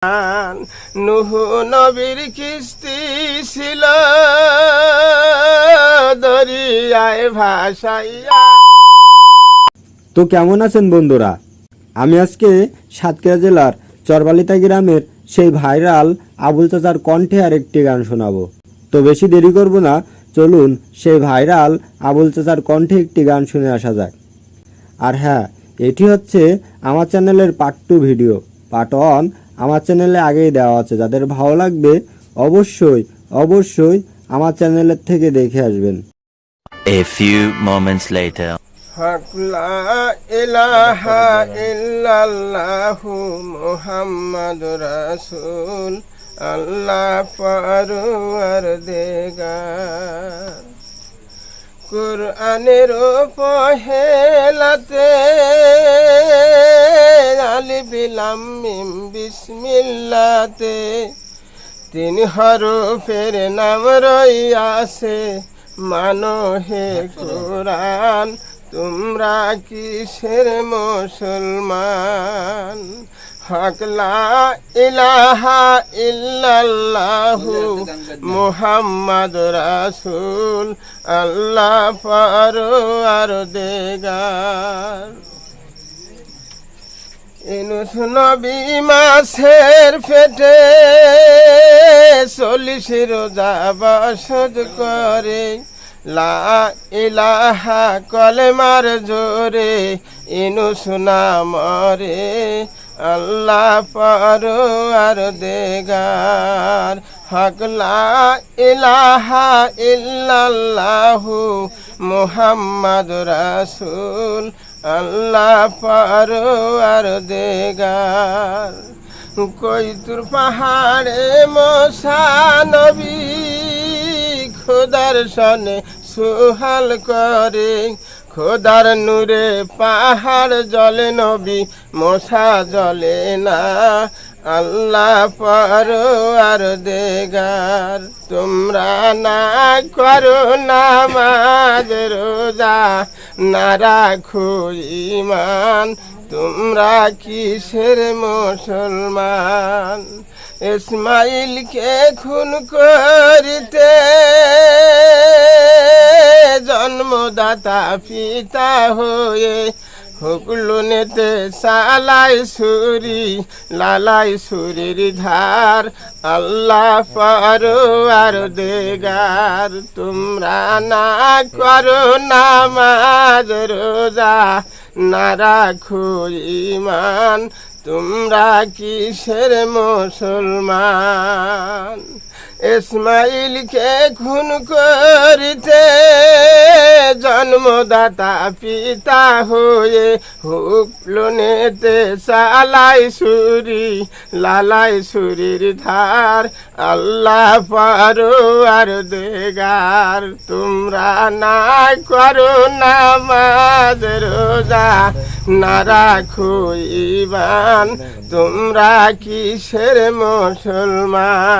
নূহ নবীর কিস্তি ছিল দরিয়ায় ভাসাইয়া। তো কেমন আছেন বন্ধুরা? আমি আজকে সাতক্ষীরা জেলার চরবালিতা গ্রামের সেই ভাইরাল আবুল চাচার কণ্ঠে আরেকটি গান শোনাবো। তো বেশি দেরি করব না, চলুন সেই ভাইরাল আবুল চাচার কণ্ঠে একটি গান শুনে আসা যাক। আর হ্যাঁ, এটি হচ্ছে আমার চ্যানেলের পার্ট 2 ভিডিও। পার্ট 1 আমার চ্যানেলে আগেই দেওয়া আছে, যাদের ভালো লাগবে অবশ্যই আমার চ্যানেলের থেকে দেখে আসবেন। A few moments later. হক লা ইলাহা ইল্লাল্লাহু মুহাম্মাদুর রাসূল আল্লাহ পরওয়ারদিগার। কুরআনের পহেলাতে আলিফ লাম মিম বিসমিল্লাতে 3 হরফের নাম রইয়াছে, মানো হে কুরআন তোমরা কিসের মুসলমান। হক লা ইলাহা ইল্লাল্লাহু মুহাম্মাদুর রাসূল আল্লাহ পরওয়ারদিগার। ইউনূস নবী মাছের পেটে 40 রোজা বসত করে, লা ইলাহা কলেমার জোরে ইউনূস না মরে আল্লাহ পরওয়ারদিগার। হক লা ইলাহা ইল্লাল্লাহু মুহাম্মাদুর রাসূল আল্লাহ পরওয়ারদিগার। কৈতুর পাহাড়ে মুসা নবী খোদার সনে সুহাল করে, খোদার নূরে পাহাড় জ্বলে নবী মুসা জ্বলে না আল্লাহ পরওয়ারদিগার। তোমরা না করো নামাজ রোজা, না রাখো ঈমান, তোমরা কিসের মুসলমান। ইসমাইলকে খুন করিতে জন্মদাতা পিতা হয়ে, হুকলুনেতে সালাই ছুরি লালাই ছুরির ধার আল্লাহ পরওয়ারদিগার। তোমরা না করো নামাজ রোজা, না রাখো ঈমান, তোমরা কিসের মুসলমান। ইসমাইলকে খুন করিতে জন্মদাতা পিতা হয়ে, হুকলুনেতে সালাই ছুরি লালাই ছুরির ধার আল্লাহ পরওয়ারদিগার। তোমরা না করো নামাজ রোজা, না রাখো ঈমান, তোমরা কিসের মুসলমান।